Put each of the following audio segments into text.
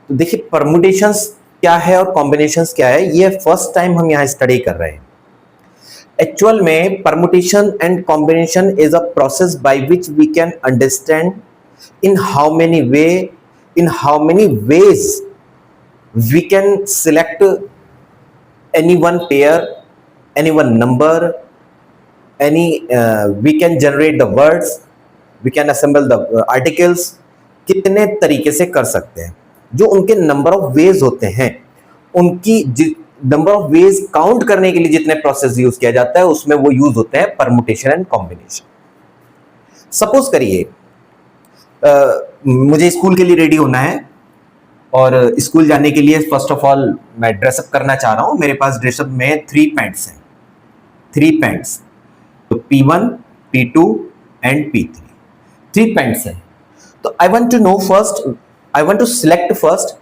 तो देखिए परमुटेशंस क्या है और कॉम्बिनेशंस क्या है, ये फर्स्ट टाइम हम यहाँ स्टडी कर रहे हैं। एक्चुअल में permutation and combination is a process by which we can understand in how many ways we can select any one pair, any one number, we can generate the words, we can assemble the articles। कितने तरीके से कर सकते हैं, जो उनके number of veg होते हैं, उनकी नंबर ऑफ वेज काउंट करने के लिए जितने प्रोसेस यूज किया जाता है उसमें वो यूज होते हैं परमुटेशन एंड कॉम्बिनेशन। सपोज करिए मुझे स्कूल के लिए रेडी होना है और स्कूल जाने के लिए फर्स्ट ऑफ ऑल मैं ड्रेसअप करना चाह रहा हूं। मेरे पास ड्रेसअप में 3 पैंट्स हैं, 3 पैंट्स, तो P1, P2 and P3, 3 pants हैं। तो I want to select first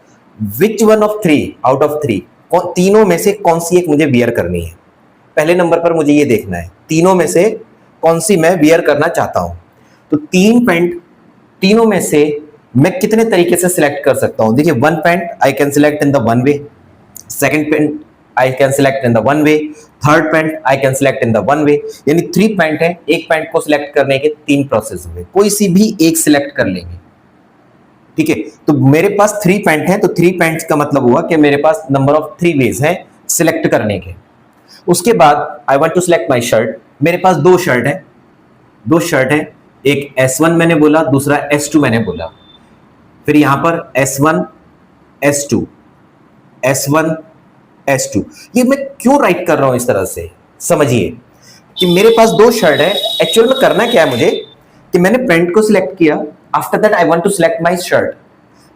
which one of 3 out of 3, तीनों में से कौन सी एक मुझे वियर करनी है। पहले नंबर पर मुझे ये देखना है तीनों में से कौन सी मैं वियर करना चाहता हूं। तो 3 पैंट, तीनों में से मैं कितने तरीके से सिलेक्ट कर सकता हूं। देखिए 1 pant I can select in the 1 way, 2nd pant I can select in the 1 way, 3rd pant I can select in the 1 वे। यानी 3 पैंट है, एक पैंट को सिलेक्ट करने के 3 प्रोसेस हुए, कोई सी भी एक सिलेक्ट कर लेंगे। ठीक है, तो मेरे पास 3 पैंट है, तो 3 पैंट्स का मतलब हुआ कि मेरे पास नंबर ऑफ 3 वेज हैं सिलेक्ट करने के। उसके बाद I want to select my shirt, मेरे पास 2 शर्ट है, 2 शर्ट है, एक S1 मैंने बोला, दूसरा S2 मैंने बोला। फिर यहां पर S1 S2 S1 S2, ये मैं क्यों राइट कर रहा हूं इस तरह से, समझिए कि मेरे पास 2 शर्ट है। एक्चुअल में करना क्या है मुझे कि मैंने पैंट को सिलेक्ट किया, after that I want to select my shirt,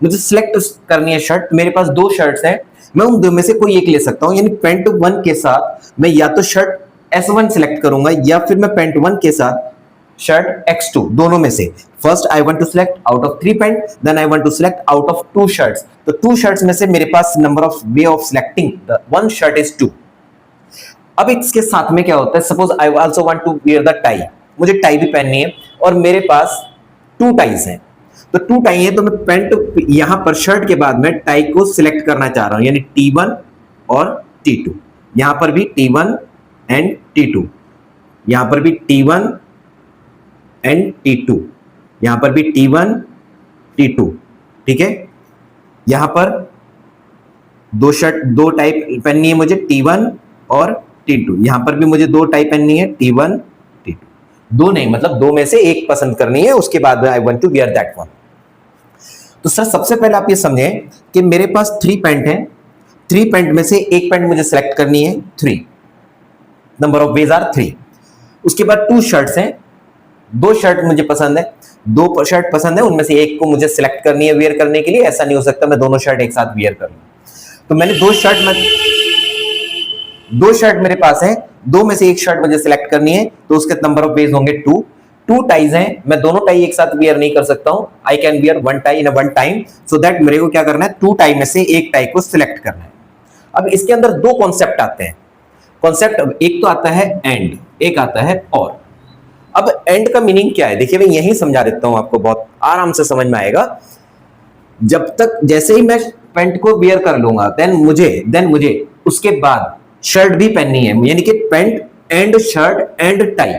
मुझे सिलेक्ट करनी है शर्ट। मेरे पास 2 शर्ट्स हैं, मैं उन 2 में से कोई एक ले सकता हूं। यानी पैंट 1 के साथ मैं या तो शर्ट S1 सिलेक्ट करूंगा या फिर मैं पैंट 1 के साथ शर्ट X2, दोनों में से। First I want to select out of 3 pant, then I want to select out of 2 shirts. तो 2 शर्ट्स में से मेरे पास number of way of selecting the 1 shirt is 2। अब इसके साथ में क्या होता है, suppose I also want to wear the tie, मुझे टाई भी पहननी है और मेरे पास 2 टाइज हैं। तो 2 टाई है, तो मैं पैंट यहां पर शर्ट के बाद में टाई को सिलेक्ट करना चाह रहा हूं, यानी T1 और T2। यहां पर भी T1 एंड T2, यहां पर भी T1 एंड T2, यहां पर भी T1 T2। ठीक है, यहां पर 2 शर्ट 2 टाइप पहननी है मुझे, T1 और T2। यहां पर भी मुझे 2 टाइप पहननी है, T1 T2। 2 नहीं, मतलब 2 में से एक पसंद करनी है, उसके बाद I want to wear that one. तो सर सबसे पहले आप ये समझें कि मेरे पास 3 पैंट है, 3 पैंट में से एक पैंट मुझे सिलेक्ट करनी है, 3 नंबर ऑफ वेज आर 3। उसके बाद 2 शर्ट्स हैं, 2 शर्ट मुझे पसंद है, 2 शर्ट पसंद है, उनमें से एक को मुझे सिलेक्ट करनी है वियर करने के लिए। ऐसा नहीं हो सकता मैं दोनों शर्ट एक साथ वियर कर लूं। तो मैंने 2 शर्ट मेरे पास है, 2 में से एक शर्ट मुझे सिलेक्ट करनी है, तो उसके नंबर ऑफ वेज होंगे 2। 2 टाइज हैं, मैं दोनों टाई एक साथ वियर नहीं कर सकता हूं, I can wear 1 tie in a 1 time, so that मेरे को क्या करना है, 2 टाई में से एक टाई को सिलेक्ट करना है। अब इसके अंदर 2 कॉन्सेप्ट आते हैं। कॉन्सेप्ट एक तो आता है एंड, एक आता है और। अब एंड का मीनिंग क्या है, देखिए मैं यही समझा देता हूं आपको, बहुत आराम से समझ में आएगा। जब तक जैसे ही मैं पैंट को वियर कर लूंगा, देन मुझे उसके बाद शर्ट भी पहननी है, यानी कि pant and shirt and tie,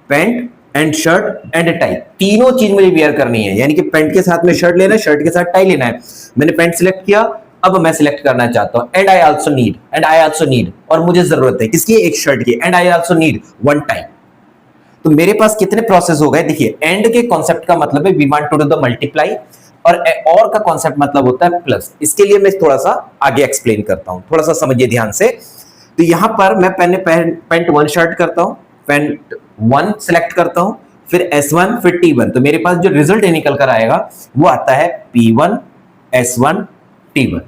pant and shirt and tie, तीनों चीज मुझे वियर करनी है। यानी कि पैंट के साथ में शर्ट लेना है, शर्ट के साथ टाई लेना है। मैंने पैंट सिलेक्ट किया, अब मैं सिलेक्ट करना चाहता हूं एंड आई आल्सो नीड, और मुझे जरूरत है किसकी, एक शर्ट की, and I also need 1 tie. तो मेरे पास कितने प्रोसेस हो गए। देखिए एंड के कॉन्सेप्ट का मतलब है we want to do the multiply, और का कॉन्सेप्ट मतलब होता है प्लस। इसके लिए मैं थोड़ा सा आगे एक्सप्लेन करता हूं, थोड़ा सा समझिए ध्यान से। तो यहां पर मैं पैंट 1 शर्ट करता हूं, पैंट 1 सिलेक्ट करता हूं, फिर S1 फिर T1। तो मेरे पास जो रिजल्ट निकल कर आएगा वो आता है P1 S1 T1।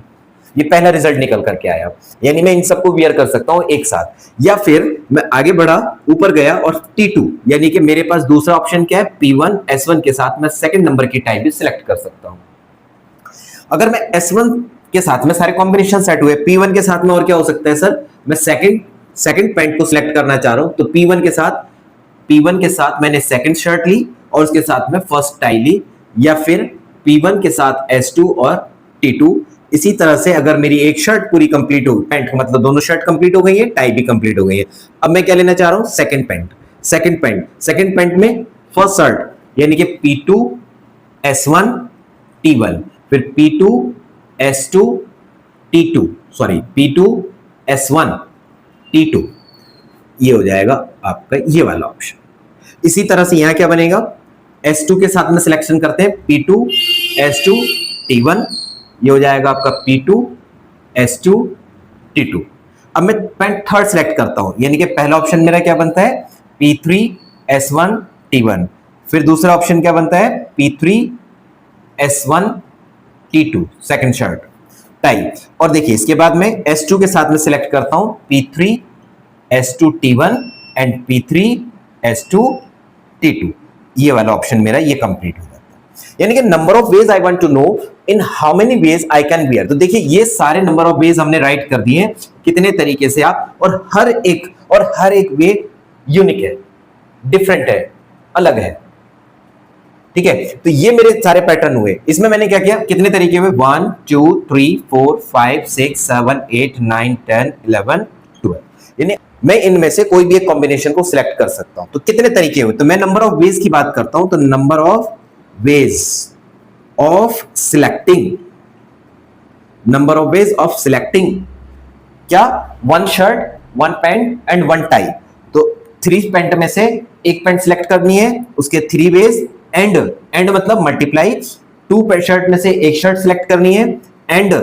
ये पहला रिजल्ट निकल करके आया, यानी मैं इन सबको वियर कर सकता हूं एक साथ। या फिर मैं आगे बढ़ा, ऊपर गया और T2, यानी कि मेरे पास दूसरा ऑप्शन क्या है, P1 S1 के साथ मैं 2nd नंबर की टाइप भी सिलेक्ट कर सकता हूं। अगर मैं S1 के साथ में सारे कॉम्बिनेशन सेट हुए, P1 के साथ में और क्या हो सकता है सर, मैं सेकंड पैंट को सिलेक्ट करना चाह रहा हूं, तो P1 के साथ मैंने 2nd शर्ट ली और उसके साथ में 1st टाई ली, या फिर P1 के साथ S2 और T2। इसी तरह से अगर मेरी एक शर्ट पूरी कंप्लीट हो, पैंट मतलब दोनों शर्ट कंप्लीट हो गई है, टाई भी कंप्लीट हो गई है। अब मैं क्या लेना चाह रहा हूं, सेकंड पैंट में फर्स्ट शर्ट यानी कि P2 S1 T1, फिर P2 S2 T2, sorry P2 S1 T2, ये हो जाएगा आपका ये वाला ऑप्शन। इसी तरह से यहां क्या बनेगा, S2 के साथ में सिलेक्शन करते हैं P2 S2 T1, ये हो जाएगा आपका P2 S2 T2। अब मैं पैंट थर्ड सिलेक्ट करता हूं, यानी कि पहला ऑप्शन मेरा क्या बनता है, P3 S1 T1, फिर दूसरा ऑप्शन क्या बनता है, P3 S1 T2 second shirt tie. और देखिए इसके बाद में S2 के साथ में सिलेक्ट करता हूं P3 S2 T1 and P3 S2 T2, ये वाला ऑप्शन मेरा ये कंप्लीट हो जाता है। यानी कि number of ways I want to know in how many ways I can wear. तो देखिए ये सारे नंबर ऑफ वेज हमने राइट कर दिए हैं, कितने तरीके से आप, और हर एक वे यूनिक है, डिफरेंट है, अलग है। ठीक है, तो ये मेरे सारे पैटर्न हुए। इसमें मैंने क्या किया, कितने तरीके हुए, 1 2 3 4 5 6 7 8 9 10 11 12, यानी मैं इनमें से कोई भी एक कॉम्बिनेशन को सिलेक्ट कर सकता हूं। तो कितने तरीके हुए, तो मैं नंबर ऑफ वेज की बात करता हूं, तो number of ways of selecting क्या, 1 शर्ट 1 पैंट एंड 1 टाई। तो 3 पैंट में से एक पैंट सिलेक्ट करनी है, उसके 3 वेज, एंड मतलब मल्टीप्लाई, 2 शर्ट में से एक शर्ट सिलेक्ट करनी है, एंड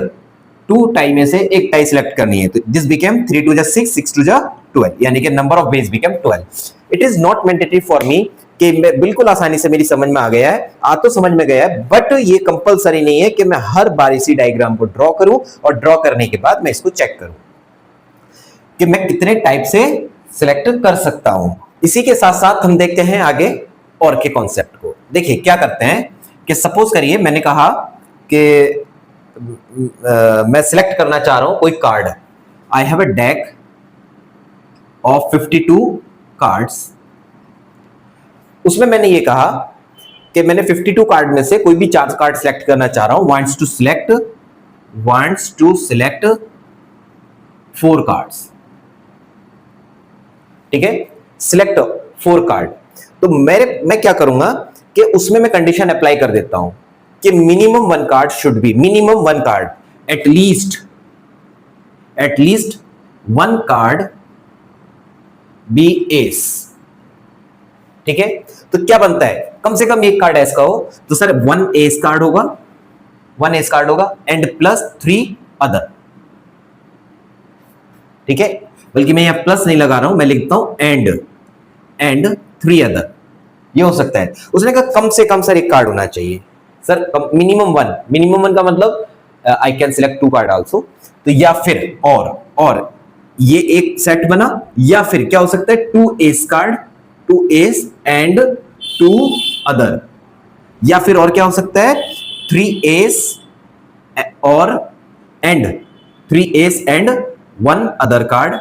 2 टाई में से एक टाई सिलेक्ट करनी है। तो दिस बिकेम 3 2 6 6 2 12, यानी कि number of veg became 12। It is not mandatory for me कि मैं बिल्कुल आसानी से मेरी समझ में आ गया है, तो समझ में गया है, बट ये कंपलसरी नहीं है कि मैं हर बार इसी डायग्राम को ड्रॉ करूं और ड्रॉ करने के बाद मैं इसको चेक करूं कि मैं कितने टाइप से सिलेक्ट कर सकता हूं। इसी के साथ साथ हम देखते हैं आगे और के कॉन्सेप्ट को। देखिए क्या करते हैं कि सपोज करिए मैंने कहा कि मैं सिलेक्ट करना चाह रहा हूं कोई card, I have a deck of 52 cards. उसमें मैंने ये कहा कि मैंने 52 कार्ड में से कोई भी 4 कार्ड सिलेक्ट करना चाह रहा हूं, वांट्स टू सिलेक्ट 4 कार्ड्स। ठीक है, सिलेक्ट 4 कार्ड। तो मैं क्या करूंगा कि उसमें मैं कंडीशन अप्लाई कर देता हूं कि minimum 1 card should be, minimum 1 card, at least 1 card be एस। ठीक है, तो क्या बनता है, कम से कम एक कार्ड एस का हो, तो सर 1 एस कार्ड होगा एंड प्लस 3 अदर। ठीक है, बल्कि मैं यहां प्लस नहीं लगा रहा हूं, मैं लिखता हूं एंड 3 अदर, ये हो सकता है। उसने कहा कम से कम सर एक कार्ड होना चाहिए, सर मिनिमम 1 का मतलब I can select 2 card also. तो या फिर और ये एक सेट बना, या फिर क्या हो सकता है, 2 S card, 2 S and 2 other, या फिर और क्या हो सकता है, 3 एस एंड 1 अदर कार्ड,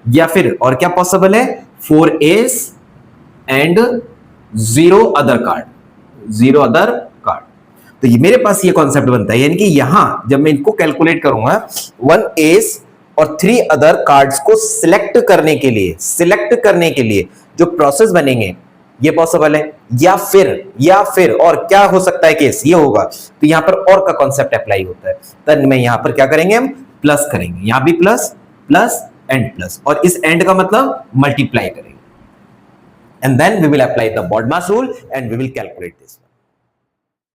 या फिर और क्या पॉसिबल है, 4 एस एंड 0 अदर कार्ड। तो ये मेरे पास ये कॉन्सेप्ट बनता है, यानी कि यहां जब मैं इनको कैलकुलेट करूंगा 1 एस और 3 अदर कार्ड्स को सिलेक्ट करने के लिए जो प्रोसेस बनेंगे ये पॉसिबल है, या फिर और क्या हो सकता है केस, ये होगा। तो यहां पर और का कॉन्सेप्ट अप्लाई होता है, तो मैं यहां पर क्या करेंगे, हम प्लस करेंगे, यहां भी प्लस एंड प्लस, और इस एंड का मतलब मल्टीप्लाई करेंगे, and then we will apply the BODMAS rule and we will calculate this.